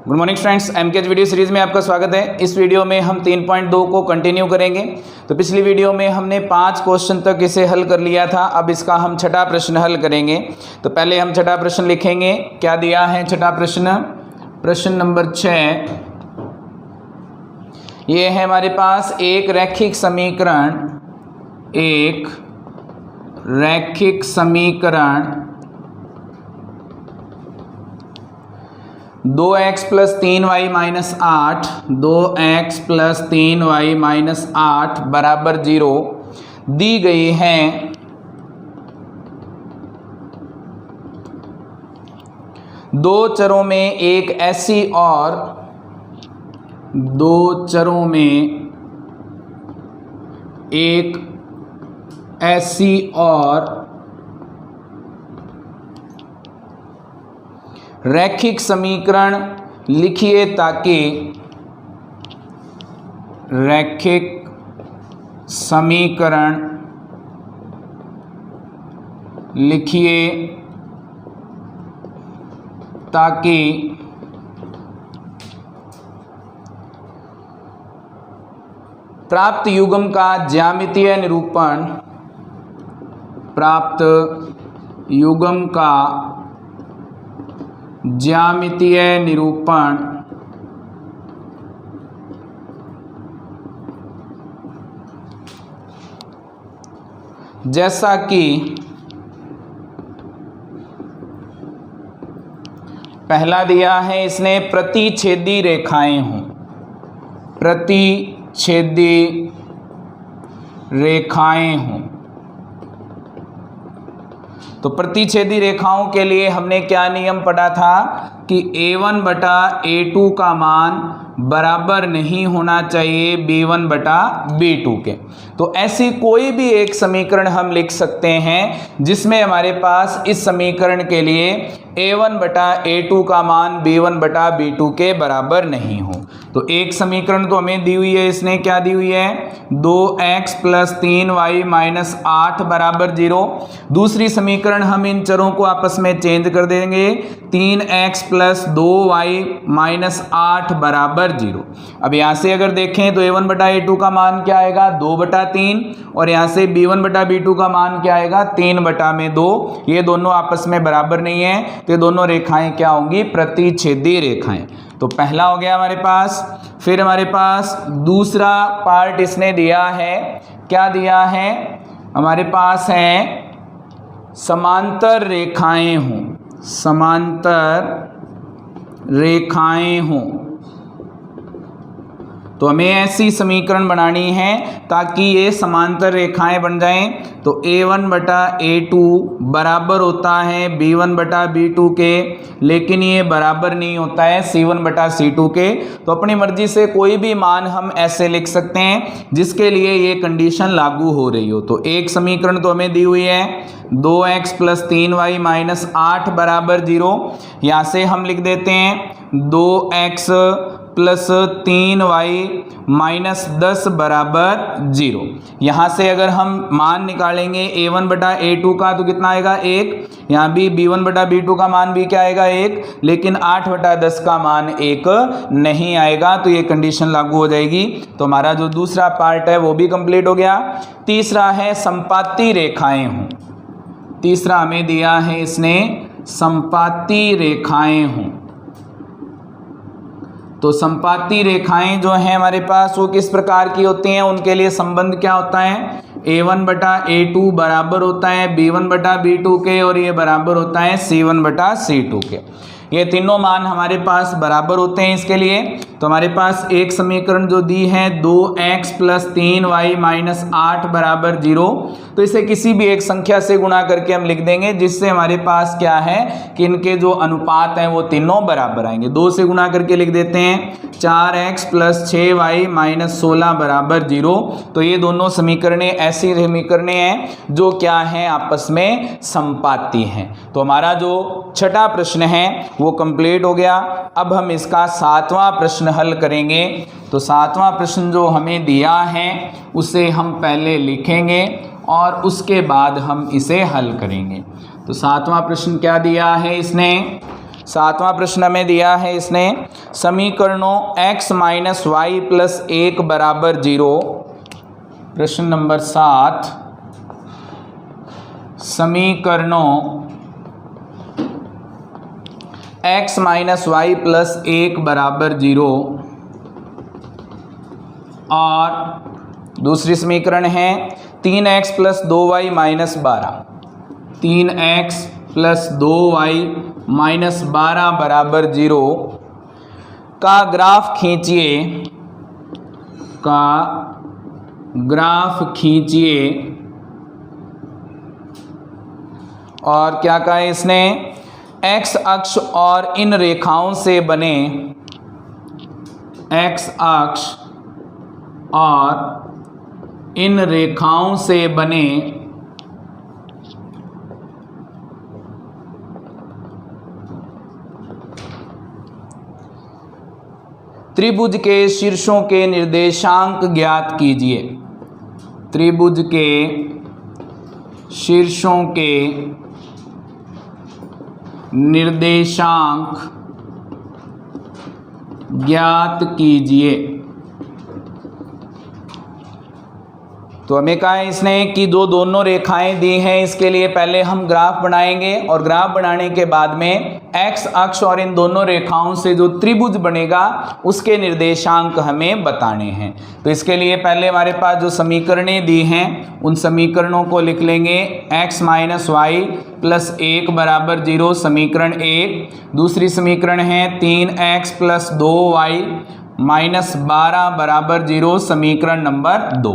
Good morning friends, MKH video series में आपका स्वागत है। इस वीडियो में हम 3.2 को कंटिन्यू करेंगे। तो पिछली वीडियो में हमने 5 क्वेश्चन तक इसे हल कर लिया था। अब इसका हम छठा प्रश्न हल करेंगे। तो पहले हम छठा प्रश्न लिखेंगे। क्या दिया है छठा प्रश्न? प्रश्न नंबर 6 ये है हमारे पास एक रैखिक समीकरण 2x + 3y - 8 2x + 3y - 8 बराबर 0 दी गई है। दो चरों में एक ऐसी और रैखिक समीकरण लिखिए ताकि प्राप्त युग्म का ज्यामितीय निरूपण जैसा कि पहला दिया है इसने प्रतिच्छेदी रेखाएं हों। तो प्रतिच्छेदी रेखाओं के लिए हमने क्या नियम पढ़ा था कि a1/a2 का मान बराबर नहीं होना चाहिए b1/b2 के। तो ऐसी कोई भी एक समीकरण हम लिख सकते हैं जिसमें हमारे पास इस समीकरण के लिए a1/a2 का मान b1/b2 के बराबर नहीं हो। तो एक समीकरण तो हमें दी हुई है, इसने क्या दी हुई है? 2x + 3y - 8 बराबर 0। दूसरी समीकरण हम इन चरों को आपस में चेंज कर देंगे। 3x + 2y - 8 बराबर 0। अब यहाँ से अगर देखें तो a1/a2 का मान क्या आएगा? 2/3 और यहाँ से b1/b2 का मान क्या आएगा? 3/2। ये दोनों आपस में बराबर नहीं है, तो ये दोनों रेखाएं क्या होंगी? प्रतिच्छेदी रेखाएं। तो पहला हो गया हमारे पास। फिर हमारे पास दूसरा पार्ट इसने दिया है। क्या दिया है? हमारे पास है समांतर रेखाएं हों। तो हमें ऐसी समीकरण बनानी है ताकि ये समांतर रेखाएं बन जाएं। तो a1/a2 बराबर होता है b1/b2 के, लेकिन ये बराबर नहीं होता है c1/c2 के। तो अपनी मर्जी से कोई भी मान हम ऐसे लिख सकते हैं जिसके लिए ये कंडीशन लागू हो रही हो। तो एक समीकरण तो हमें दी हुई है 2x + 3y - 8 बराबर 0। यहाँ से हम लिख देते हैं 2x + 3y - 10 बराबर 0। यहाँ से अगर हम मान निकालेंगे a1/a2 का तो कितना आएगा? 1। यहाँ भी b1/b2 का मान भी क्या आएगा? 1। लेकिन 8/10 का मान 1 नहीं आएगा, तो ये कंडीशन लागू हो जाएगी। तो हमारा जो दूसरा पार्ट है वो भी कंप्लीट हो गया। तीसरा है संपाती रेखाएं हों। तीसरा हमें दिया है इसने संपाती रेखाएं हों। तो संपाती रेखाएं जो हैं हमारे पास वो किस प्रकार की होती हैं? उनके लिए संबंध क्या होता है? a1/a2 बराबर होता है b1/b2 के, और ये बराबर होता है c1/c2 के। ये तीनों मान हमारे पास बराबर होते हैं इसके लिए। तो हमारे पास एक समीकरण जो दी है 2x + 3y - 8 बराबर 0। तो इसे किसी भी एक संख्या से गुणा करके हम लिख देंगे, जिससे हमारे पास क्या है कि इनके जो अनुपात हैं वो तीनों बराबर आएंगे। 2 से गुणा करके लिख देते हैं 4x + 6y - 16 बराबर 0। तो ये दोनों समीकरणें ऐसी समीकरणें हैं जो क्या हैं? आपस में संपाती हैं। तो हमारा जो छठा प्रश्न है वो कंप्लीट हो गया। अब हम इसका 7वां प्रश्न हल करेंगे। तो 7वां प्रश्न जो हमें दिया है उसे हम पहले लिखेंगे और उसके बाद हम इसे हल करेंगे। तो 7वां प्रश्न क्या दिया है इसने? 7वां प्रश्न हमें दिया है इसने, समीकरणों x माइनस वाई प्लस 1 बराबर 0। प्रश्न नंबर 7, समीकरणों x माइनस वाई प्लस 1 बराबर 0 और दूसरी समीकरण है 3x plus 2y minus 12। 3x plus 2y minus 12 बराबर 0 का ग्राफ खींचिए, और क्या कहा है इसने, x अक्ष और इन रेखाओं से बने, x अक्ष और इन रेखाओं से बने त्रिभुज के शीर्षों के निर्देशांक ज्ञात कीजिए। त्रिभुज के शीर्षों के निर्देशांक ज्ञात कीजिए। तो हमें कहा है इसने कि जो दोनों रेखाएं दी हैं, इसके लिए पहले हम ग्राफ बनाएंगे और ग्राफ बनाने के बाद में x अक्ष और इन दोनों रेखाओं से जो त्रिभुज बनेगा उसके निर्देशांक हमें बताने हैं। तो इसके लिए पहले हमारे पास जो समीकरणें दी हैं उन समीकरणों को लिख लेंगे। x माइनस वाई प्लस 1 बराबर 0 समीकरण 1। दूसरी समीकरण है 3x प्लस 2y माइनस 12 बराबर 0 समीकरण नंबर 2।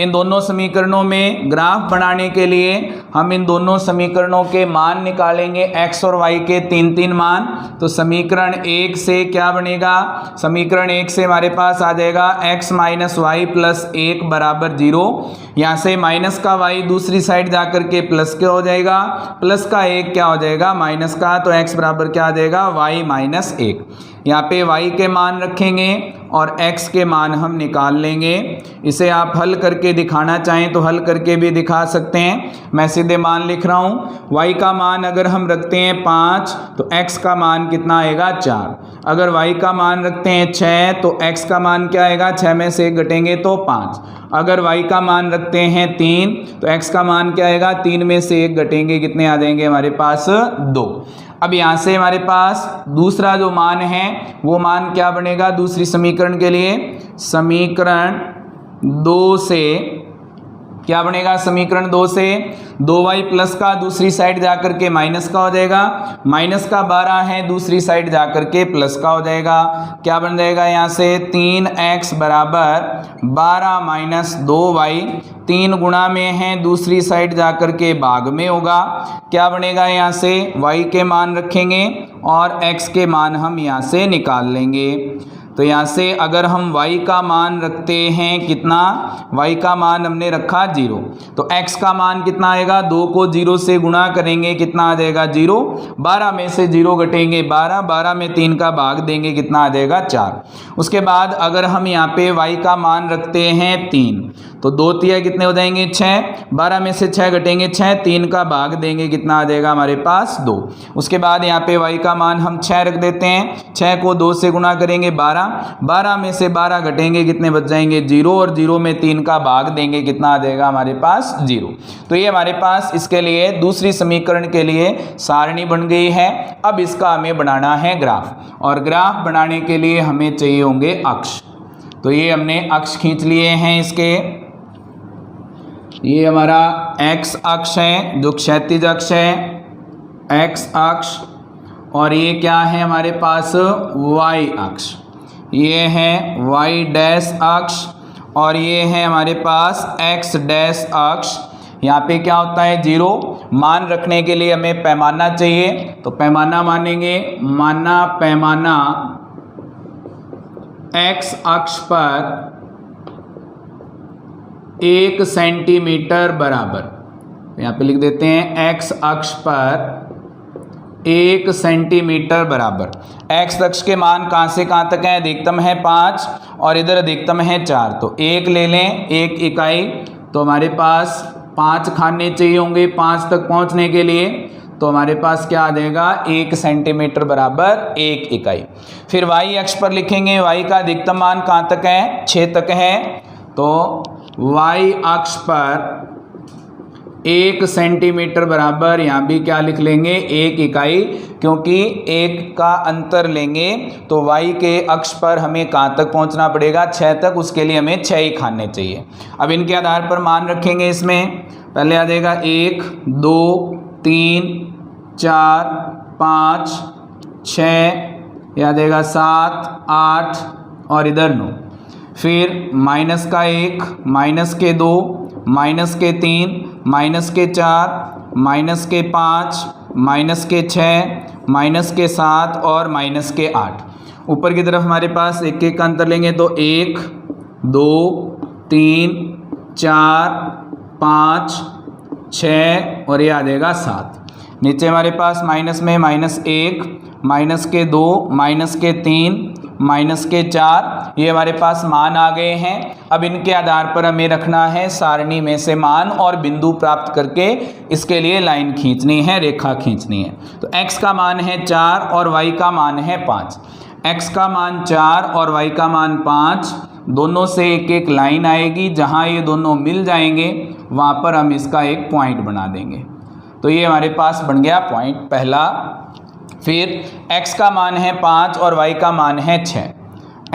इन दोनों समीकरणों में ग्राफ बनाने के लिए हम इन दोनों समीकरणों के मान निकालेंगे, x और y के 3 मान। तो समीकरण 1 से क्या बनेगा, समीकरण 1 से हमारे पास आ जाएगा x माइनस वाई प्लस 1 बराबर 0। यहाँ से माइनस का y दूसरी साइड जाकर के प्लस क्या हो जाएगा, प्लस का 1 क्या हो जाएगा, माइनस का। तो x बराबर क्या आ जाएगा, y माइनस 1। यहाँ पे y के मान रखेंगे और x के मान हम निकाल लेंगे। इसे आप हल करके दिखाना चाहें तो हल करके भी दिखा सकते हैं। मैं सीधे मान लिख रहा हूँ। y का मान अगर हम रखते हैं 5 तो x का मान कितना आएगा, 4। अगर y का मान रखते हैं 6 तो x का मान क्या आएगा, 6 में से 1 घटेंगे तो 5। अगर y का मान रखते हैं 3 तो x का मान क्या आएगा, 3 में से 1 घटेंगे, कितने आ जाएंगे हमारे पास, 2। अब यहाँ से हमारे पास दूसरा जो मान है वो मान क्या बनेगा, दूसरी समीकरण के लिए समीकरण 2 से क्या बनेगा, समीकरण 2 से 2y प्लस का दूसरी साइड जाकर के माइनस का हो जाएगा, माइनस का 12 है दूसरी साइड जाकर के प्लस का हो जाएगा। क्या बन जाएगा यहाँ से 3x बराबर 12 माइनस 2y, 3 गुणा में है दूसरी साइड जाकर के भाग में होगा। क्या बनेगा यहाँ से, y के मान रखेंगे और x के मान हम यहाँ से निकाल लेंगे। तो यहाँ से अगर हम y का मान रखते हैं कितना, y का मान हमने रखा 0, तो x का मान कितना आएगा, 2 को 0 से गुणा करेंगे, कितना आ जाएगा 0। 12 में से 0 घटेंगे 12, 12 में 3 का भाग देंगे, कितना आ जाएगा 4। उसके बाद अगर हम यहाँ पे y का मान रखते हैं 3 तो 2 तिया कितने हो जाएंगे, 6। 12 में से 6 घटेंगे 6, 3 का भाग देंगे, कितना आ जाएगा हमारे पास 2। उसके बाद यहाँ पे y का मान हम 6 रख देते हैं, 6 को 2 से गुणा करेंगे 12, 12 में से 12 घटेंगे, कितने बच जाएंगे 0, और 0 में 3 का भाग देंगे, कितना आ जाएगा हमारे पास 0। तो ये हमारे पास इसके लिए दूसरी समीकरण के लिए सारणी बन गई है। अब इसका हमें बनाना है ग्राफ, और ग्राफ बनाने के लिए हमें चाहिए होंगे अक्ष। तो ये हमने अक्ष खींच लिए हैं इसके। ये हमारा x अक्ष है जो क्षैतिज अक्ष है, x अक्ष, और ये क्या है हमारे पास, y अक्ष। ये है y डैश अक्ष और ये है हमारे पास x डैश अक्ष। यहाँ पे क्या होता है, 0 मान रखने के लिए हमें पैमाना चाहिए, तो पैमाना मानेंगे, माना पैमाना x अक्ष पर 1 सेंटीमीटर बराबर। यहाँ पे लिख देते हैं x अक्ष पर 1 सेंटीमीटर बराबर। x अक्ष के मान कहाँ से कहाँ तक है, अधिकतम है 5 और इधर अधिकतम है 4, तो 1 ले लें, 1 इकाई, तो हमारे पास 5 खाने चाहिए होंगे 5 तक पहुँचने के लिए। तो हमारे पास क्या आ जाएगा 1 सेंटीमीटर बराबर 1 इकाई। फिर वाई अक्ष पर लिखेंगे, वाई का अधिकतम मान कहाँ तक है, 6 तक है। तो वाई अक्ष पर 1 सेंटीमीटर बराबर यहाँ भी क्या लिख लेंगे 1 इकाई, क्योंकि 1 का अंतर लेंगे तो y के अक्ष पर हमें कहाँ तक पहुँचना पड़ेगा 6 तक, उसके लिए हमें 6 ही खाने चाहिए। अब इनके आधार पर मान रखेंगे, इसमें पहले आ जाएगा 1 2 3 4 5 6, यह आ जाएगा 7 8 और इधर 9। फिर माइनस का 1, माइनस के 2, माइनस के 3, माइनस के 4, माइनस के 5, माइनस के 6, माइनस के 7 और माइनस के 8। ऊपर की तरफ हमारे पास एक एक का अंतर लेंगे तो 1 2 3 4 5 6 और ये आ जाएगा 7। नीचे हमारे पास माइनस में -1, माइनस के 2, माइनस के 3, माइनस के 4, ये हमारे पास मान आ गए हैं। अब इनके आधार पर हमें रखना है सारणी में से मान और बिंदु प्राप्त करके इसके लिए लाइन खींचनी है, रेखा खींचनी है। तो x का मान है 4 और y का मान है 5। x का मान 4 और y का मान 5, दोनों से एक एक लाइन आएगी, जहाँ ये दोनों मिल जाएंगे वहाँ पर हम इसका एक पॉइंट बना देंगे। तो ये हमारे पास बन गया पॉइंट पहला। फिर x का मान है 5 और y का मान है 6।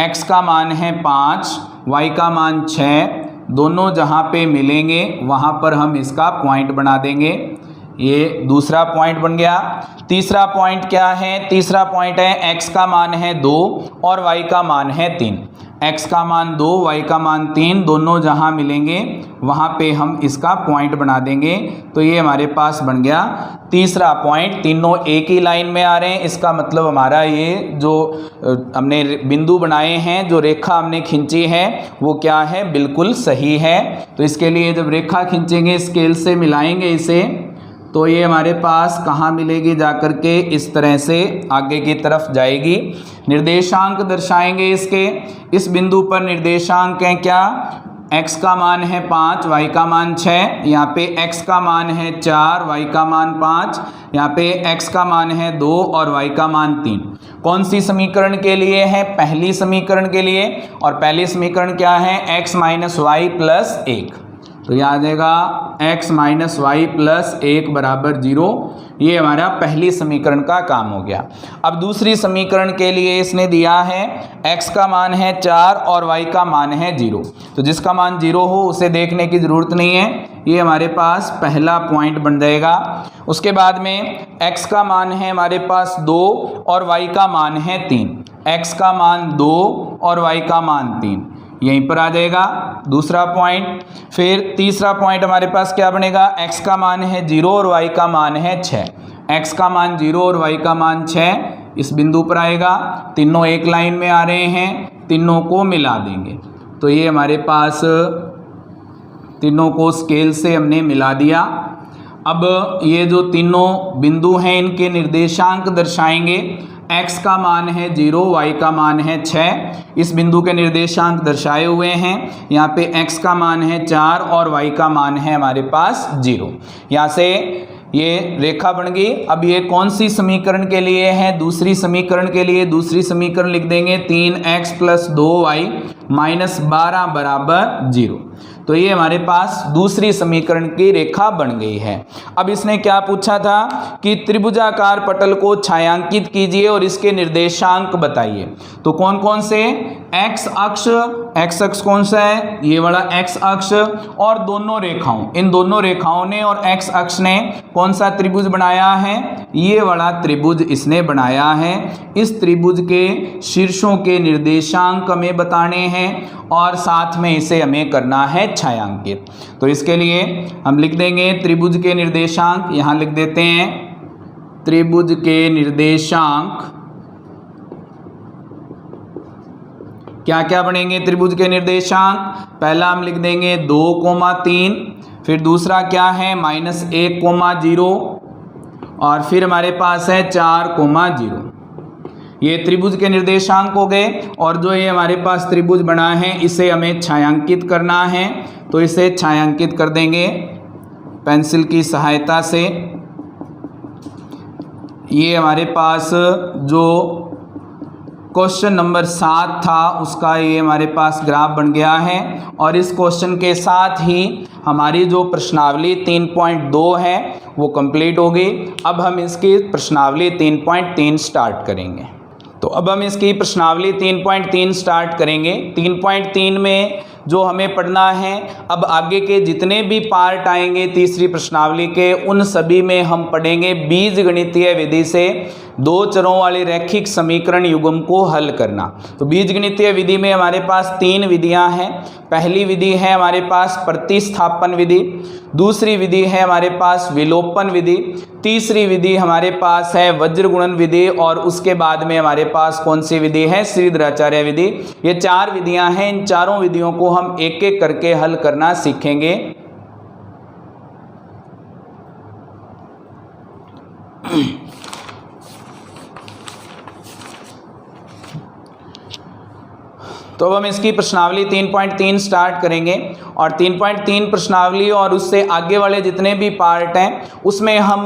x का मान है 5, y का मान 6, दोनों जहाँ पे मिलेंगे वहाँ पर हम इसका पॉइंट बना देंगे। ये दूसरा पॉइंट बन गया। तीसरा पॉइंट क्या है, तीसरा पॉइंट है x का मान है 2 और y का मान है 3। x का मान 2, y का मान 3, दोनों जहाँ मिलेंगे वहाँ पे हम इसका पॉइंट बना देंगे। तो ये हमारे पास बन गया तीसरा पॉइंट। तीनों एक ही लाइन में आ रहे हैं, इसका मतलब हमारा ये जो हमने बिंदु बनाए हैं, जो रेखा हमने खींची है वो क्या है, बिल्कुल सही है। तो इसके लिए जब रेखा खींचेंगे, स्केल से मिलाएंगे इसे, तो ये हमारे पास कहाँ मिलेगी, जाकर के इस तरह से आगे की तरफ जाएगी। निर्देशांक दर्शाएंगे इसके, इस बिंदु पर निर्देशांक हैं क्या, x का मान है 5, y का मान 6, यहाँ पे x का मान है 4, y का मान 5, यहाँ पे x का मान है 2 और y का मान 3। कौन सी समीकरण के लिए है, पहली समीकरण के लिए। और पहली समीकरण क्या है, x माइनस वाई प्लस 1। तो यह आ जाएगा x माइनस वाई प्लस 1 बराबर 0। ये हमारा पहली समीकरण का काम हो गया। अब दूसरी समीकरण के लिए इसने दिया है x का मान है 4 और y का मान है 0। तो जिसका मान 0 हो उसे देखने की ज़रूरत नहीं है, ये हमारे पास पहला पॉइंट बन जाएगा। उसके बाद में x का मान है हमारे पास 2 और y का मान है 3। x का मान 2 और y का मान 3, यहीं पर आ जाएगा दूसरा पॉइंट। फिर तीसरा पॉइंट हमारे पास क्या बनेगा, x का मान है 0 और y का मान है 6। x का मान 0 और y का मान 6 इस बिंदु पर आएगा। तीनों एक लाइन में आ रहे हैं, तीनों को मिला देंगे। तो ये हमारे पास तीनों को स्केल से हमने मिला दिया। अब ये जो तीनों बिंदु हैं इनके निर्देशांक दर्शाएंगे। x का मान है 0, y का मान है 6, इस बिंदु के निर्देशांक दर्शाए हुए हैं। यहाँ पे x का मान है 4 और y का मान है हमारे पास 0। यहाँ से ये रेखा बन गई। अब ये कौन सी समीकरण के लिए है, दूसरी समीकरण के लिए। दूसरी समीकरण लिख देंगे 3x प्लस 2y माइनस 12 बराबर 0। तो ये हमारे पास दूसरी समीकरण की रेखा बन गई है। अब इसने क्या पूछा था कि त्रिभुजाकार पटल को छायांकित कीजिए और इसके निर्देशांक बताइए। तो कौन कौन से, x अक्ष कौन सा है, ये वाला x अक्ष, और दोनों रेखाओं, इन दोनों रेखाओं ने और x अक्ष ने कौन सा त्रिभुज बनाया है, ये वाला त्रिभुज इसने बनाया है। इस त्रिभुज के शीर्षों के निर्देशांक हमें बताने हैं और साथ में इसे हमें करना है छायांकित। तो इसके लिए हम लिख देंगे त्रिभुज के निर्देशांक, यहाँ लिख देते हैं त्रिभुज के निर्देशांक क्या क्या बनेंगे। त्रिभुज के निर्देशांक पहला हम लिख देंगे 2,3, फिर दूसरा क्या है -1,0 और फिर हमारे पास है 4,0। ये त्रिभुज के निर्देशांक हो गए। और जो ये हमारे पास त्रिभुज बना है इसे हमें छायांकित करना है, तो इसे छायांकित कर देंगे पेंसिल की सहायता से। ये हमारे पास जो क्वेश्चन नंबर 7 था उसका ये हमारे पास ग्राफ बन गया है। और इस क्वेश्चन के साथ ही हमारी जो प्रश्नावली 3.2 है वो कंप्लीट हो गई। अब हम इसकी प्रश्नावली 3.3 स्टार्ट करेंगे। तो अब हम इसकी प्रश्नावली 3.3 स्टार्ट करेंगे। 3.3 में जो हमें पढ़ना है, अब आगे के जितने भी पार्ट आएंगे तीसरी प्रश्नावली के, उन सभी में हम पढ़ेंगे बीजगणितीय विधि से दो चरों वाले रैखिक समीकरण युग्म को हल करना। तो बीजगणितीय विधि में हमारे पास 3 विधियां हैं। पहली विधि है हमारे पास प्रतिस्थापन विधि, दूसरी विधि है हमारे पास विलोपन विधि, तीसरी विधि हमारे पास है वज्र गुणन विधि, और उसके बाद में हमारे पास कौन सी विधि है, श्रीधराचार्य विधि। ये 4 विधियां हैं। इन चारों विधियों को हम एक एक करके हल करना सीखेंगे। तो अब हम इसकी प्रश्नावली 3.3 स्टार्ट करेंगे। और 3.3 प्रश्नावली और उससे आगे वाले जितने भी पार्ट हैं उसमें हम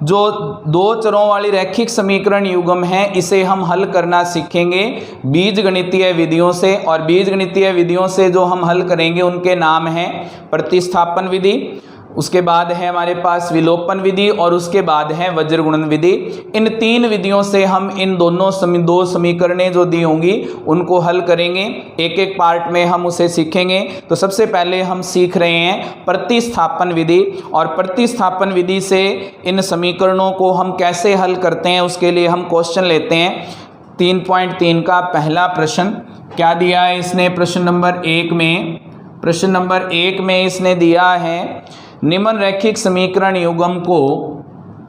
जो दो चरों वाली रैखिक समीकरण युग्म है इसे हम हल करना सीखेंगे बीजगणितीय विधियों से। और बीजगणितीय विधियों से जो हम हल करेंगे उनके नाम हैं प्रतिस्थापन विधि, उसके बाद है हमारे पास विलोपन विधि, और उसके बाद है वज्र गुणन विधि। इन 3 विधियों से हम इन दो समीकरणें जो दी होंगी उनको हल करेंगे। एक एक पार्ट में हम उसे सीखेंगे। तो सबसे पहले हम सीख रहे हैं प्रतिस्थापन विधि। और प्रतिस्थापन विधि से इन समीकरणों को हम कैसे हल करते हैं उसके लिए हम क्वेश्चन लेते हैं। 3.3 का पहला प्रश्न क्या दिया है इसने, प्रश्न नंबर 1 में इसने दिया है निम्न रैखिक समीकरण युग्म को,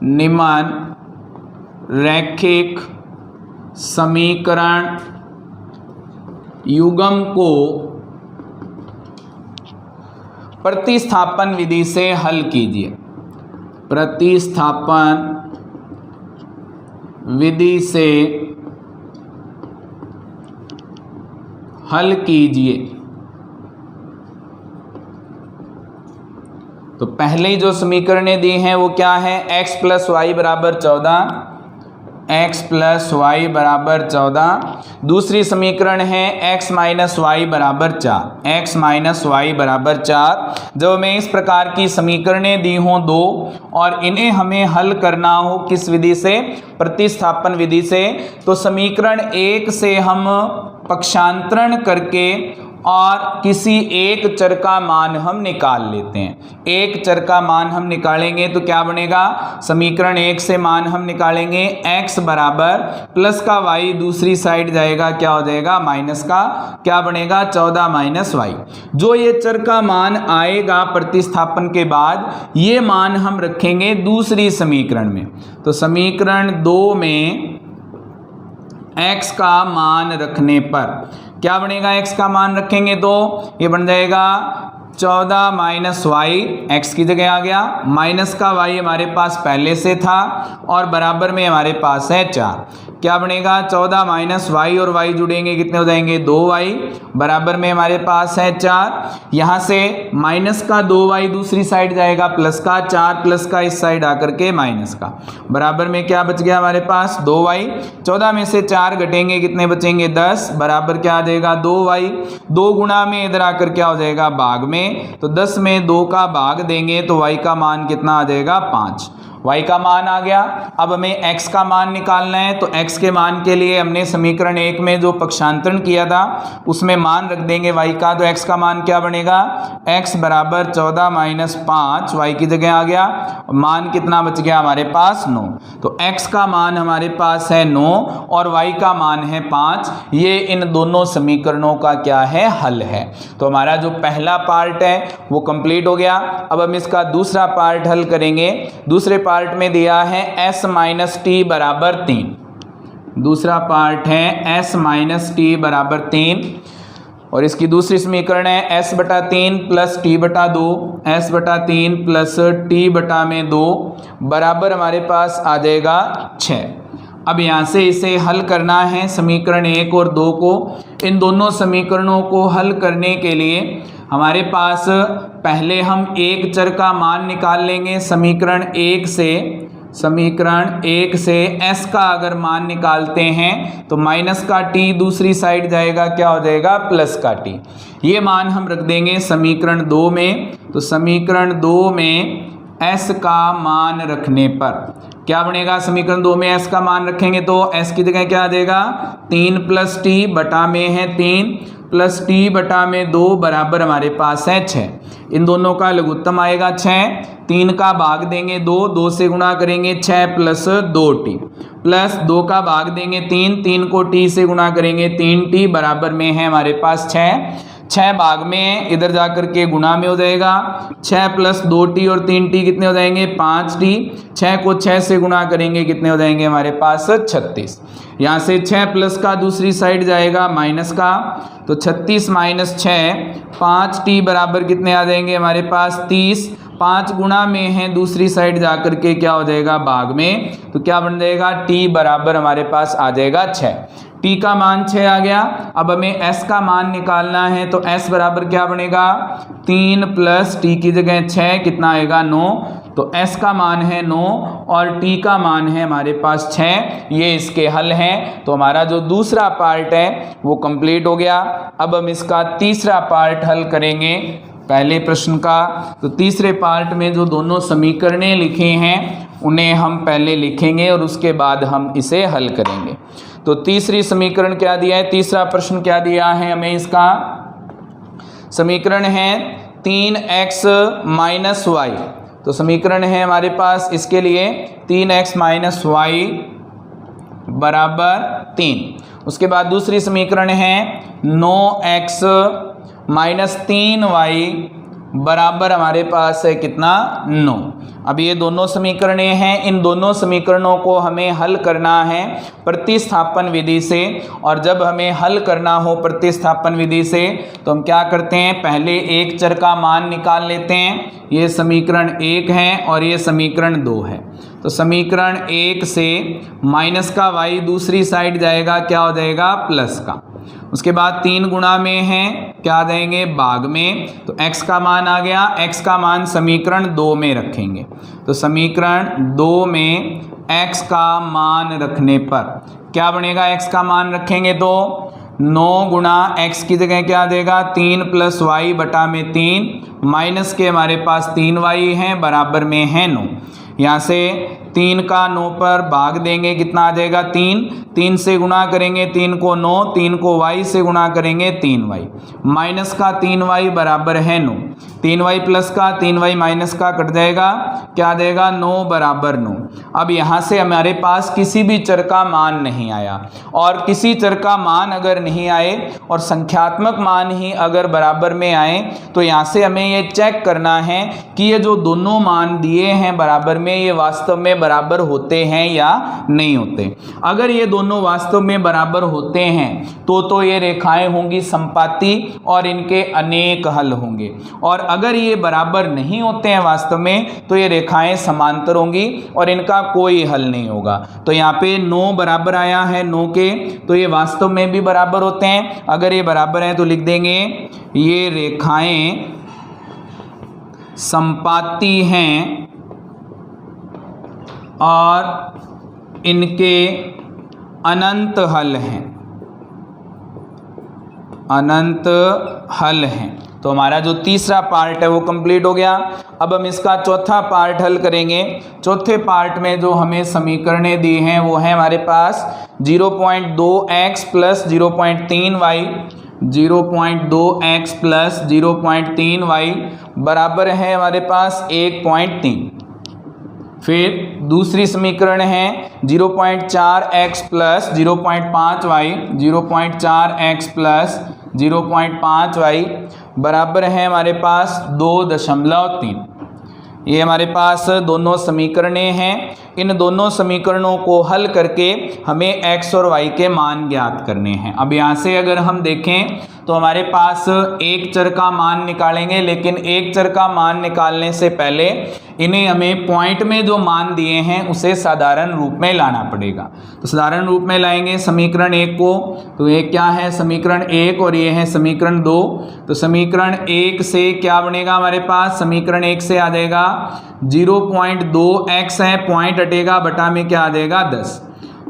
निम्न रैखिक समीकरण युग्म को प्रतिस्थापन विधि से हल कीजिए। प्रतिस्थापन विधि से हल कीजिए। तो पहले जो समीकरणें दी हैं वो क्या है, x + y = 14, x + y = 14। दूसरी समीकरण है x - y = 4, x - y = 4। जब हमें इस प्रकार की समीकरणें दी हों दो और इन्हें हमें हल करना हो किस विधि से, प्रतिस्थापन विधि से, तो समीकरण 1 से हम पक्षांतरण करके और किसी एक चर का मान हम निकाल लेते हैं। एक चर का मान हम निकालेंगे तो क्या बनेगा, समीकरण 1 से मान हम निकालेंगे x बराबर प्लस का y दूसरी साइड जाएगा, क्या हो जाएगा माइनस का, क्या बनेगा 14 - y। जो ये चर का मान आएगा प्रतिस्थापन के बाद ये मान हम रखेंगे दूसरी समीकरण में। तो समीकरण 2 में x का मान रखने पर क्या बनेगा, x का मान रखेंगे तो ये बन जाएगा 14 - y, x की जगह आ गया, माइनस का y हमारे पास पहले से था और बराबर में हमारे पास है 4। क्या बनेगा 14 - y और y जुड़ेंगे कितने हो जाएंगे 2y, बराबर में हमारे पास है 4। यहाँ से माइनस का 2y दूसरी साइड जाएगा प्लस का, 4 प्लस का इस साइड आकर के माइनस का, बराबर में क्या बच गया हमारे पास 2y। 14 में से 4 घटेंगे कितने बचेंगे 10, बराबर क्या आ जाएगा 2y। 2 गुणा में इधर आकर क्या हो जाएगा भाग में, तो 10 में 2 का भाग देंगे तो y का मान कितना आ जाएगा 5। y का मान आ गया। अब हमें x का मान निकालना है। तो x के मान के लिए हमने समीकरण 1 में जो पक्षांतरण किया था उसमें मान रख देंगे y का। तो x का मान क्या बनेगा, x बराबर 14 - 5, y की जगह आ गया, मान कितना बच गया हमारे पास 9। तो x का मान हमारे पास है 9 और y का मान है 5। ये इन दोनों समीकरणों का क्या है, हल है। तो हमारा जो पहला पार्ट है वो कंप्लीट हो गया। अब हम इसका दूसरा पार्ट हल करेंगे। दूसरे पार्ट में दिया है s - t = 3। दूसरा पार्ट है s - t = 3 और इसकी दूसरी समीकरण है s/3 + t/2, s/3 + t/2 बराबर हमारे पास आ जाएगा 6। अब यहाँ से इसे हल करना है समीकरण 1 और 2 को। इन दोनों समीकरणों को हल करने के लिए हमारे पास पहले हम एक चर का मान निकाल लेंगे समीकरण 1 से। समीकरण 1 से s का अगर मान निकालते हैं तो माइनस का t दूसरी साइड जाएगा, क्या हो जाएगा, प्लस का t। ये मान हम रख देंगे समीकरण 2 में। तो समीकरण 2 में s का मान रखने पर क्या बनेगा, समीकरण 2 में s का मान रखेंगे तो s की जगह क्या आ जाएगा, 3 + t बटा में है 3 + t बटा में 2 बराबर हमारे पास है 6। इन दोनों का लघुत्तम आएगा 6, 3 का भाग देंगे 2, 2 से गुणा करेंगे 6 + 2t प्लस 2 का भाग देंगे 3, 3 को t से गुणा करेंगे 3t बराबर में है हमारे पास 6। 6 भाग में इधर जाकर के गुणा में हो जाएगा, 6 + 2t और 3t कितने हो जाएंगे, 5t। 6 को 6 से गुणा करेंगे कितने हो जाएंगे हमारे पास, 36। यहाँ से 6 प्लस का दूसरी साइड जाएगा माइनस का, तो 36 - 6 5t बराबर कितने आ जाएंगे हमारे पास, 30। 5 गुणा में है दूसरी साइड जाकर के क्या हो जाएगा, भाग में, तो क्या बन जाएगा, t बराबर हमारे पास आ जाएगा 6। t का मान 6 आ गया। अब हमें s का मान निकालना है तो s बराबर क्या बनेगा, 3 + t की जगह 6 कितना आएगा, 9। तो s का मान है 9 और t का मान है हमारे पास 6। ये इसके हल हैं। तो हमारा जो दूसरा पार्ट है वो कंप्लीट हो गया। अब हम इसका तीसरा पार्ट हल करेंगे पहले प्रश्न का। तो तीसरे पार्ट में जो दोनों समीकरणें लिखे हैं उन्हें हम पहले लिखेंगे और उसके बाद हम इसे हल करेंगे। तो तीसरी समीकरण क्या दिया है, तीसरा प्रश्न क्या दिया है हमें, इसका समीकरण है 3x - y। तो समीकरण है हमारे पास इसके लिए 3x - y बराबर 3। उसके बाद दूसरी समीकरण है 9x - 3y बराबर हमारे पास है कितना, 9। अब ये दोनों समीकरणें हैं, इन दोनों समीकरणों को हमें हल करना है प्रतिस्थापन विधि से। और जब हमें हल करना हो प्रतिस्थापन विधि से तो हम क्या करते हैं, पहले एक चर का मान निकाल लेते हैं। ये समीकरण 1 है और ये समीकरण 2 है। तो समीकरण 1 से माइनस का y दूसरी साइड जाएगा, क्या हो जाएगा, प्लस का। उसके बाद 3 गुणा में है, क्या आ जाएंगे, भाग में। तो x का मान आ गया, x का मान समीकरण 2 में रखेंगे। तो समीकरण 2 में x का मान रखने पर क्या बनेगा, x का मान रखेंगे तो 9 गुणा x की जगह क्या आ जाएगा, 3 + y बटा में 3 माइनस के हमारे पास 3y हैं बराबर में है 9। यहाँ से 3 का 9 पर भाग देंगे, कितना आ जाएगा, 3। 3 से गुणा करेंगे 3 को 9, 3 को y से गुणा करेंगे 3y माइनस का 3y बराबर है 9। 3y प्लस का 3y माइनस का कट जाएगा, क्या आ जाएगा, 9 बराबर 9। अब यहाँ से हमारे पास किसी भी चर का मान नहीं आया, और किसी चर का मान अगर नहीं आए और संख्यात्मक मान ही अगर बराबर में आए तो यहाँ से हमें ये चेक करना है कि ये जो दोनों मान दिए हैं बराबर में, ये वास्तव में बराबर होते हैं या नहीं होते। अगर ये दोनों वास्तव में बराबर होते हैं तो ये रेखाएं होंगी संपाती और इनके अनेक हल होंगे। और अगर ये बराबर नहीं होते हैं वास्तव में तो ये रेखाएं समांतर होंगी और इनका कोई हल नहीं होगा। तो यहाँ पे 9 बराबर आया है 9 के, तो ये वास्तव में भी बराबर होते हैं। अगर ये बराबर हैं तो लिख देंगे ये रेखाएं संपाती हैं और इनके अनंत हल हैं, अनंत हल हैं। तो हमारा जो तीसरा पार्ट है वो कंप्लीट हो गया। अब हम इसका चौथा पार्ट हल करेंगे। चौथे पार्ट में जो हमें समीकरणें दी हैं वो है हमारे पास 0.2x + 0.3y, 0.2x + 0.3y बराबर है हमारे पास 1.3। फिर दूसरी समीकरण है 0.4x + 0.5y, 0.4x + 0.5y बराबर है हमारे पास 2.3। ये हमारे पास दोनों समीकरणें हैं। इन दोनों समीकरणों को हल करके हमें x और y के मान ज्ञात करने हैं। अब यहाँ से अगर हम देखें तो हमारे पास एक चर का मान निकालेंगे, लेकिन एक चर का मान निकालने से पहले इन्हें हमें पॉइंट में जो मान दिए हैं उसे साधारण रूप में लाना पड़ेगा। तो साधारण रूप में लाएंगे समीकरण 1 को, तो ये क्या है समीकरण 1 और ये है समीकरण 2। तो समीकरण 1 से क्या बनेगा हमारे पास, समीकरण 1 से आ जाएगा 0.2x है, पॉइंट हटेगा बटा में क्या आ जाएगा 10,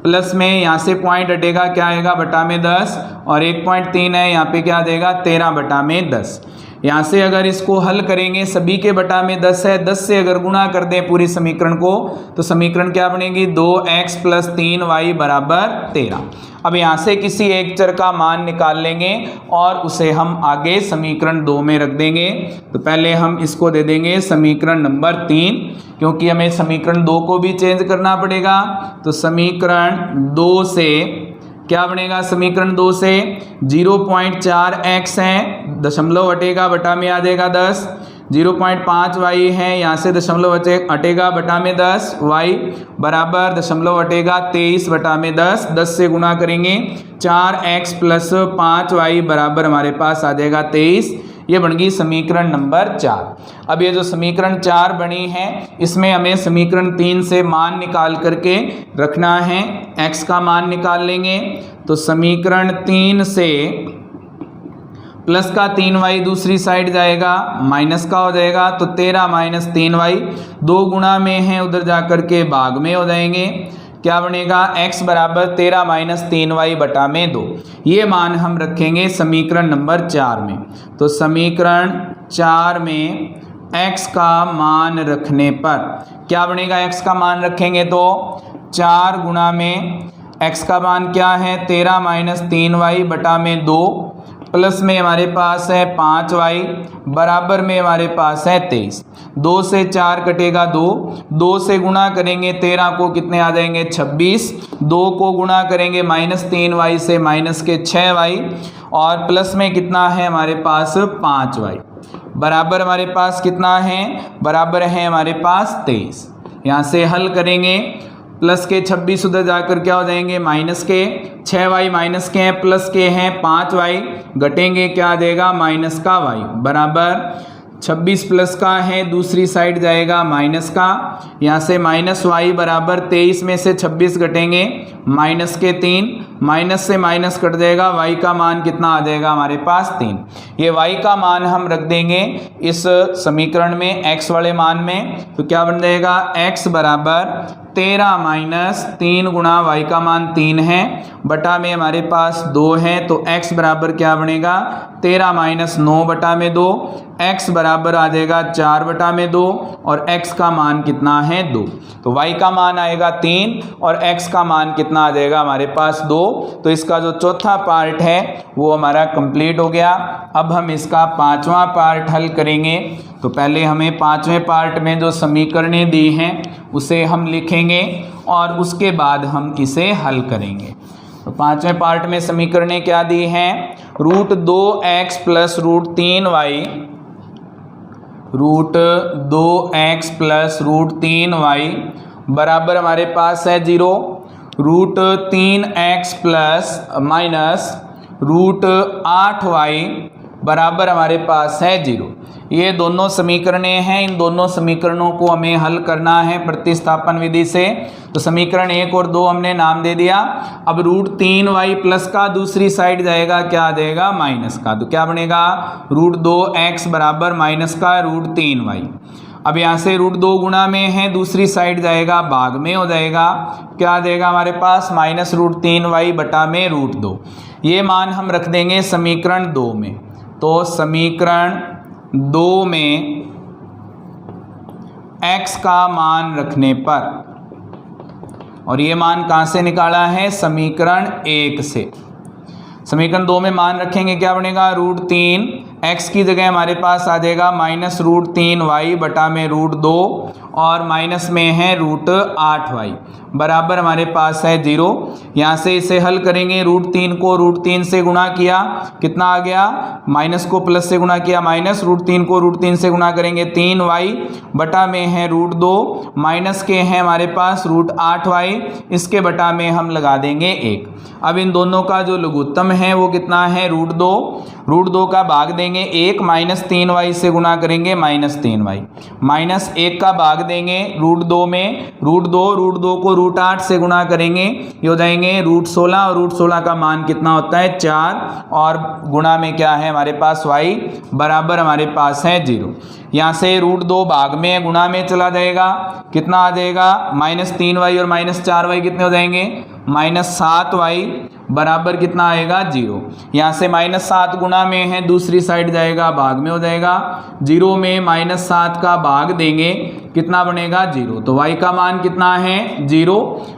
प्लस में यहाँ से पॉइंट हटेगा क्या आएगा बटा में 10, और 1.3 है यहाँ पे क्या आ जाएगा 13 बटा में 10। यहाँ से अगर इसको हल करेंगे, सभी के बटा में 10 है, 10 से अगर गुणा कर दें पूरी समीकरण को तो समीकरण क्या बनेगी 2x + 3y = 13। अब यहाँ से किसी एक चर का मान निकाल लेंगे और उसे हम आगे समीकरण 2 में रख देंगे। तो पहले हम इसको दे देंगे समीकरण नंबर 3, क्योंकि हमें समीकरण 2 को भी चेंज करना पड़ेगा। तो समीकरण 2 से क्या बनेगा, समीकरण 2 से 0.4x है, दशमलव हटेगा बटा में आ जाएगा 10, 0.5y है, यहाँ से दशमलव हटेगा बटा में 10, y बराबर दशमलव हटेगा 23 बटा में 10, 10 से गुणा करेंगे 4x + 5y बराबर हमारे पास आ जाएगा 23। ये बन गई समीकरण नंबर 4। अब ये जो समीकरण 4 बनी है इसमें हमें समीकरण 3 से मान निकाल करके रखना है, x का मान निकाल लेंगे। तो समीकरण 3 से प्लस का 3y दूसरी साइड जाएगा, माइनस का हो जाएगा, तो 13 - 3y 2 गुणा में है, उधर जा कर के भाग में हो जाएंगे। क्या बनेगा x बराबर 13 - 3y बटा में 2। ये मान हम रखेंगे समीकरण नंबर 4 में। तो समीकरण 4 में x का मान रखने पर क्या बनेगा, x का मान रखेंगे तो 4 गुणा में x का मान क्या है 13 - 3y बटा में 2, प्लस में हमारे पास है 5y बराबर में हमारे पास है 23। 2 से 4 कटेगा 2, 2 से गुणा करेंगे 13 को कितने आ जाएंगे 26, 2 को गुणा करेंगे -3y से -6y, और प्लस में कितना है हमारे पास 5y बराबर हमारे पास कितना है, बराबर है हमारे पास 23। यहाँ से हल करेंगे, प्लस के 26 उधर जाकर क्या हो जाएंगे माइनस के, 6y माइनस के हैं, प्लस के हैं 5y, घटेंगे क्या आ जाएगा माइनस का y बराबर 26 प्लस का है, दूसरी साइड जाएगा माइनस का, यहाँ से -y बराबर 23 में से 26 घटेंगे माइनस के 3, माइनस से माइनस कट जाएगा, y का मान कितना आ जाएगा हमारे पास 3। ये y का मान हम रख देंगे इस समीकरण में x वाले मान में, तो क्या बन जाएगा x बराबर 13 - 3 गुणा y का मान 3 है बटा में हमारे पास 2 है, तो x बराबर क्या बनेगा 13 - 9 बटा में 2, x बराबर आ जाएगा 4 बटा में 2, और x का मान कितना है 2। तो y का मान आएगा 3 और x का मान कितना आ जाएगा हमारे पास 2। तो इसका जो चौथा पार्ट है वो हमारा कंप्लीट हो गया। अब हम इसका 5वां पार्ट हल करेंगे। तो पहले हमें 5वें पार्ट में जो समीकरणें दी हैं उसे हम लिखेंगे और उसके बाद हम इसे हल करेंगे। तो 5वें पार्ट में समीकरणें क्या दी हैं, √2x + √3y, √2x + √3y बराबर हमारे पास है 0, √3x - -√8y बराबर हमारे पास है 0। ये दोनों समीकरणें हैं, इन दोनों समीकरणों को हमें हल करना है प्रतिस्थापन विधि से। तो समीकरण 1 और 2 हमने नाम दे दिया। अब √3y प्लस का दूसरी साइड जाएगा क्या आ जाएगा माइनस का, तो क्या बनेगा √2x बराबर माइनस का √3y। अब यहाँ से √2 गुणा में है, दूसरी साइड जाएगा भाग में हो जाएगा, क्या आ जाएगा हमारे पास -√3y बटा में √2। ये मान हम रख देंगे समीकरण 2 में। तो समीकरण 2 में x का मान रखने पर, और ये मान कहाँ से निकाला है समीकरण 1 से, समीकरण 2 में मान रखेंगे क्या बनेगा √3, x की जगह हमारे पास आ जाएगा -√3y बटा में √2, और माइनस में है √8y बराबर हमारे पास है 0। यहाँ से इसे हल करेंगे, √3 को √3 से गुणा किया, कितना आ गया, माइनस को प्लस से गुणा किया माइनस, √3 को √3 से गुणा करेंगे 3y बटा में है √2, माइनस के हैं हमारे पास √8y, इसके बटा में हम लगा देंगे 1। अब इन दोनों का जो लघुत्तम है वो कितना है, √2 का भाग देंगे 1, माइनस 3y से गुणा करेंगे -3y, माइनस 1 का भाग देंगे √2 में, √2 को √8 से गुणा करेंगे, ये हो जाएंगे √16 और √16 का मान कितना होता है 4 और गुणा में क्या है हमारे पास y बराबर हमारे पास है 0। यहाँ से √2 भाग में गुणा में चला जाएगा, कितना आ जाएगा -3y और -4y कितने हो जाएंगे, -7y बराबर कितना आएगा 0। यहाँ से -7 गुणा में है, दूसरी साइड जाएगा भाग में हो जाएगा, 0 में -7 का भाग देंगे कितना बनेगा 0, तो y का मान कितना है 0।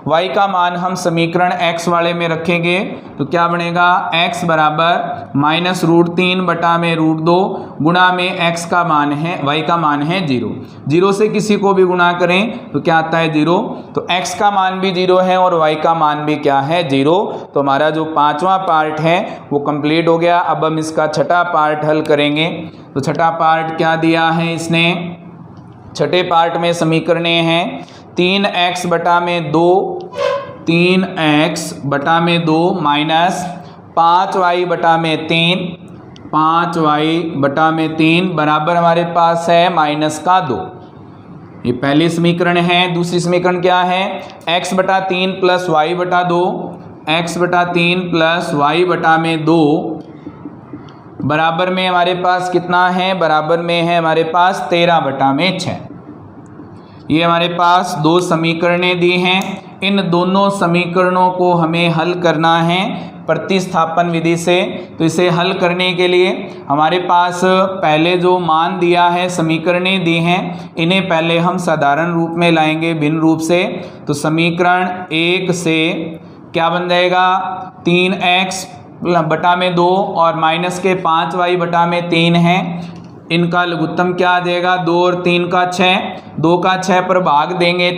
y का मान हम समीकरण x वाले में रखेंगे तो क्या बनेगा, x बराबर -√3 बटा में √2 गुणा में x का मान है, y का मान है 0। 0 से किसी को भी गुणा करें तो क्या आता है 0, तो x का मान भी 0 है और y का मान भी क्या है 0। तो हमारा जो 5वां पार्ट है वो कंप्लीट हो गया। अब हम इसका छठा पार्ट हल करेंगे। तो छठा पार्ट क्या दिया है इसने, छठे पार्ट में समीकरणें हैं 3x बटा में 2 माइनस 5y बटा में 3 बराबर हमारे पास है -2। ये पहली समीकरण है। दूसरी समीकरण क्या है, x बटा 3 प्लस y बटा 2, x बटा 3 प्लस y बटा में 2 बराबर में हमारे पास कितना है, बराबर में है हमारे पास 13 बटा में 6। ये हमारे पास दो समीकरणें दी हैं। इन दोनों समीकरणों को हमें हल करना है प्रतिस्थापन विधि से। तो इसे हल करने के लिए हमारे पास पहले जो मान दिया है, समीकरणें दी हैं, इन्हें पहले हम साधारण रूप में लाएंगे भिन्न रूप से। तो समीकरण 1 से क्या बन जाएगा, 3x बटा में 2 और माइनस के 5y बटा में 3 है, इनका लघुत्तम क्या आ जाएगा, 2 और 3 का 6, 2 का 6 पर भाग देंगे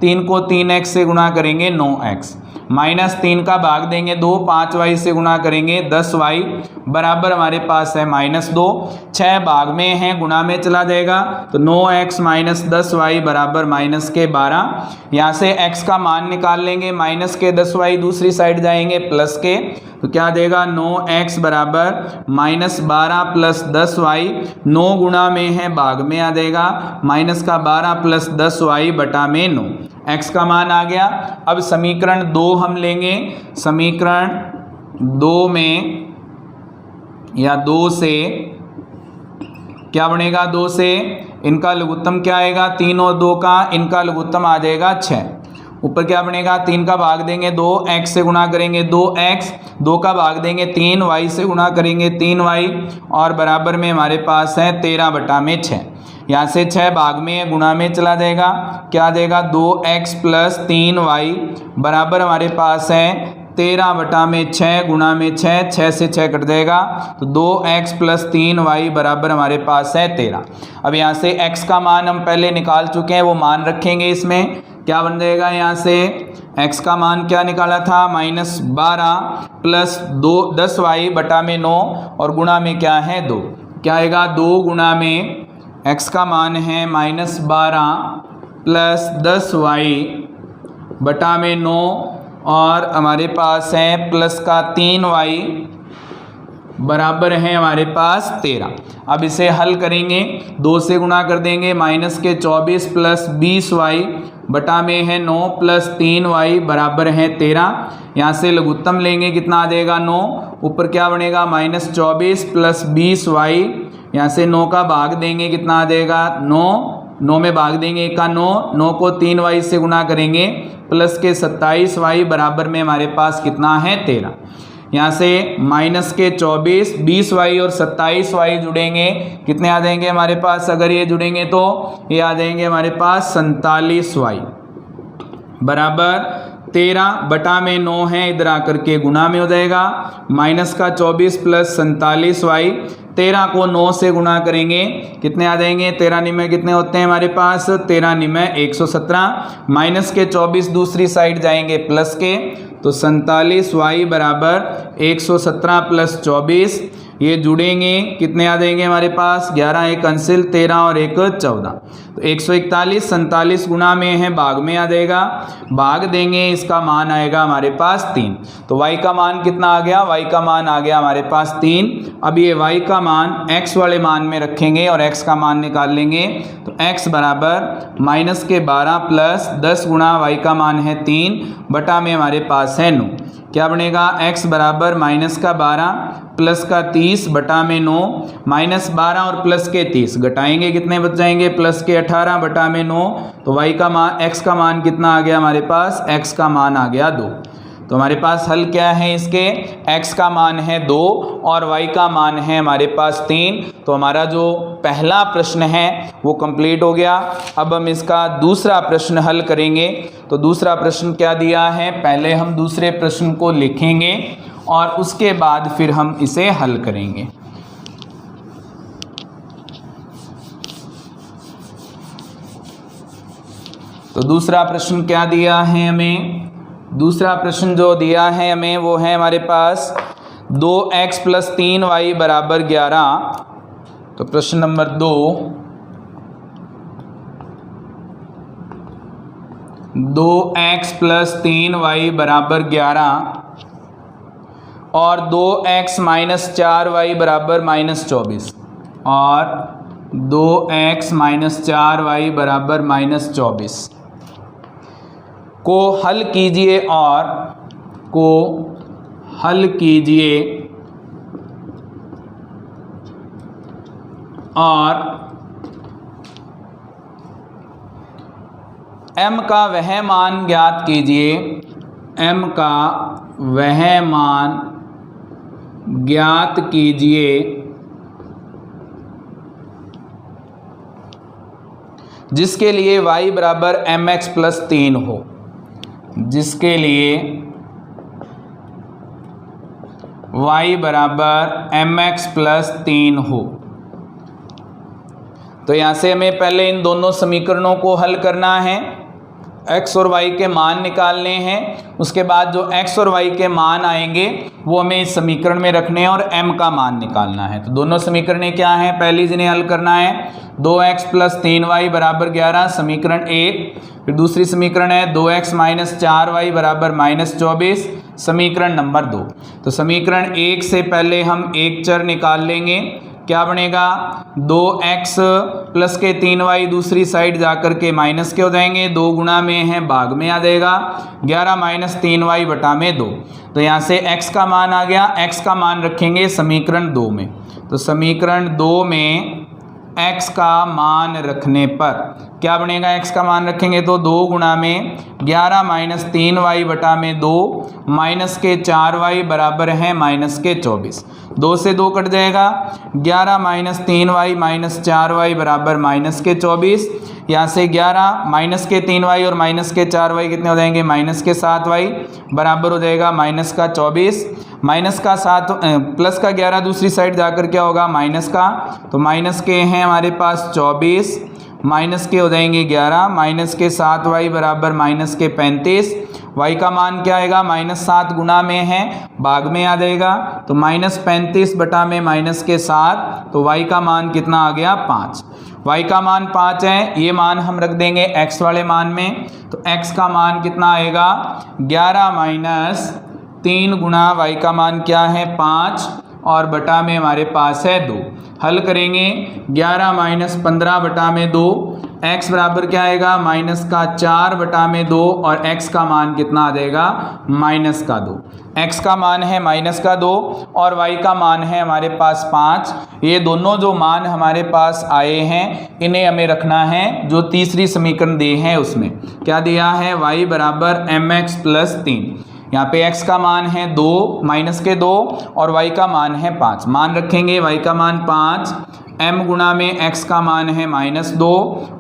3 को 3x से गुणा करेंगे 9x, -3 का भाग देंगे 2, 5y से गुणा करेंगे 10y बराबर हमारे पास है -2। 6 भाग में है, गुणा में चला जाएगा तो 9x माइनस 10y बराबर -12। यहाँ से x का मान निकाल लेंगे, माइनस के 10y दूसरी साइड जाएंगे प्लस के, तो क्या देगा 9x बराबर -12 प्लस 10y, 9 गुणा में है भाग में आ जाएगा, माइनस का 12 प्लस 10y बटा में 9, x का मान आ गया। अब समीकरण 2 हम लेंगे। समीकरण 2 में या 2 से क्या बनेगा, 2 से इनका लघुत्तम क्या आएगा, 3 और 2 का इनका लघुत्तम आ जाएगा 6। ऊपर क्या बनेगा, 3 का भाग देंगे 2, x से गुणा करेंगे 2x, 2 का भाग देंगे 3, y से गुणा करेंगे 3y और बराबर में हमारे पास है 13 बटा में 6। यहाँ से 6 भाग में गुणा में चला जाएगा, क्या आ जाएगा 2x प्लस 3y बराबर हमारे पास है 13 बटा में 6 गुणा में 6, 6 से 6 कट जाएगा तो 2x प्लस 3y बराबर हमारे पास है 13। अब यहाँ से x का मान हम पहले निकाल चुके हैं, वो मान रखेंगे इसमें, क्या बन जाएगा, यहाँ से x का मान क्या निकाला था, -12 प्लस 10y बटा में 9 और गुणा में क्या है 2, क्या आएगा 2 गुणा में x का मान है -12 प्लस 10y बटा में 9 और हमारे पास है प्लस का 3y बराबर है हमारे पास 13। अब इसे हल करेंगे, 2 से गुणा कर देंगे, माइनस के 24 प्लस 20y बटा में है 9 प्लस 3y बराबर है 13। यहाँ से लघुत्तम लेंगे, कितना आ जाएगा 9, ऊपर क्या बनेगा -24 प्लस 20y, यहाँ से 9 का भाग देंगे, कितना आ जाएगा 9 में भाग देंगे 1 का 9 को 3y से गुणा करेंगे प्लस के 27y बराबर में हमारे पास कितना है 13। यहाँ से माइनस के 24, 20y और 27y जुड़ेंगे, कितने आ जाएंगे हमारे पास, अगर ये जुड़ेंगे तो ये आ जाएंगे हमारे पास 47y बराबर 13 बटा में 9 है, इधर आकर के गुणा में हो जाएगा। माइनस का 24 प्लस 47y, 13 को 9 से गुणा करेंगे कितने आ जाएंगे, 13 निमे कितने होते हैं हमारे पास, 13 निमे 117, माइनस के 24 दूसरी साइड जाएंगे प्लस के, तो 47y बराबर 117 प्लस 24, ये जुड़ेंगे कितने आ जाएंगे हमारे पास, 11 एक अंसिल 13 और एक 14, तो 141, 47 गुणा में है भाग में आ जाएगा, भाग देंगे इसका मान आएगा हमारे पास 3। तो y का मान कितना आ गया, y का मान आ गया हमारे पास 3। अब ये y का मान x वाले मान में रखेंगे और x का मान निकाल लेंगे, तो x बराबर माइनस के 12 प्लस 10 गुणा y का मान है 3 बटा में हमारे पास है 9, क्या बनेगा, x बराबर माइनस का 12 प्लस का 30 बटा में 9, माइनस 12 और प्लस के 30 घटाएंगे कितने बच जाएंगे, प्लस के 18 बटा में 9, तो y का मान x का मान कितना आ गया हमारे पास, x का मान आ गया 2। तो हमारे पास हल क्या है इसके, x का मान है 2 और y का मान है हमारे पास 3। तो हमारा जो पहला प्रश्न है वो कंप्लीट हो गया। अब हम इसका दूसरा प्रश्न हल करेंगे। तो दूसरा प्रश्न क्या दिया है, पहले हम दूसरे प्रश्न को लिखेंगे और उसके बाद फिर हम इसे हल करेंगे। तो दूसरा प्रश्न क्या दिया है हमें, दूसरा प्रश्न जो दिया है हमें वो है हमारे पास 2x प्लस 3y बराबर 11। तो प्रश्न नंबर 2, 2x प्लस 3y बराबर 11 और 2x माइनस 4y बराबर माइनस 24 और 2x माइनस 4y बराबर माइनस 24 को हल कीजिए और m का वह मान ज्ञात कीजिए, m का वह मान ज्ञात कीजिए जिसके लिए y बराबर mx प्लस 3 हो, जिसके लिए y बराबर mx प्लस 3 हो। तो यहाँ से हमें पहले इन दोनों समीकरणों को हल करना है, x और y के मान निकालने हैं। उसके बाद जो x और y के मान आएंगे वो हमें इस समीकरण में रखने हैं और m का मान निकालना है। तो दोनों समीकरणें क्या हैं, पहली जिन्हें हल करना है 2x प्लस 3y बराबर 11 समीकरण 1, फिर दूसरी समीकरण है 2x माइनस 4y बराबर माइनस 24 समीकरण नंबर 2। तो समीकरण 1 से पहले हम एक चर निकाल लेंगे, क्या बनेगा 2x प्लस के 3y दूसरी साइड जाकर के माइनस के हो जाएंगे, 2 गुणा में है भाग में आ जाएगा 11 माइनस 3y बटा में 2। तो यहाँ से x का मान आ गया, x का मान रखेंगे समीकरण 2 में। तो समीकरण 2 में x का मान रखने पर क्या बनेगा, x का मान रखेंगे तो 2 गुणा में 11 माइनस 3y बटा में 2 माइनस के 4y बराबर है माइनस के 24, 2 से 2 कट जाएगा, 11 माइनस 3y माइनस 4y बराबर माइनस के 24, यहाँ से 11 माइनस के 3y और माइनस के 4y कितने हो जाएंगे, माइनस के 7y बराबर हो जाएगा माइनस का 24, माइनस का 7 प्लस का 11 दूसरी साइड जाकर क्या होगा माइनस का, तो माइनस के हैं हमारे पास 24 माइनस के हो जाएंगे 11, माइनस के 7y बराबर माइनस के 35, y का मान क्या आएगा, माइनस 7 गुणा में है भाग में आ जाएगा, तो माइनस 35 बटा में माइनस के 7, तो y का मान कितना आ गया 5। y का मान 5 है, ये मान हम रख देंगे x वाले मान में, तो x का मान कितना आएगा 11 माइनस 3 गुणा y का मान क्या है 5 और बटा में हमारे पास है 2। हल करेंगे 11 माइनस 15 बटा में 2, x बराबर क्या आएगा माइनस का 4 बटा में 2 और x का मान कितना आ जाएगा माइनस का 2। x का मान है माइनस का 2 और y का मान है हमारे पास 5। ये दोनों जो मान हमारे पास आए हैं इन्हें हमें रखना है जो तीसरी समीकरण दी है उसमें। क्या दिया है, y बराबर mx प्लस 3, यहाँ पे x का मान है 2 माइनस के 2 और y का मान है 5, मान रखेंगे y का मान 5, m गुणा में x का मान है -2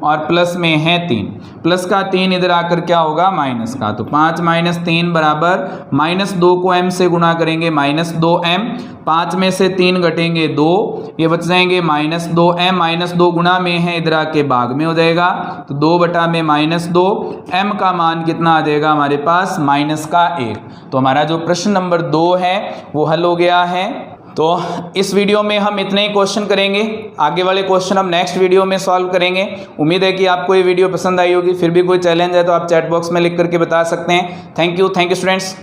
और प्लस में है 3, प्लस का 3 इधर आकर क्या होगा माइनस का, तो 5 - 3 बराबर -2 को m से गुणा करेंगे -2m, 5 में से 3 घटेंगे 2, ये बच जाएंगे -2m, -2 गुणा में है इधर आके भाग में हो जाएगा, तो 2 बटा में -2, m का मान कितना आ जाएगा हमारे पास -1। तो हमारा जो प्रश्न नंबर 2 है वो हल हो गया है। तो इस वीडियो में हम इतने ही क्वेश्चन करेंगे, आगे वाले क्वेश्चन हम नेक्स्ट वीडियो में सॉल्व करेंगे। उम्मीद है कि आपको ये वीडियो पसंद आई होगी। फिर भी कोई चैलेंज है तो आप चैट बॉक्स में लिख करके बता सकते हैं। Thank you students.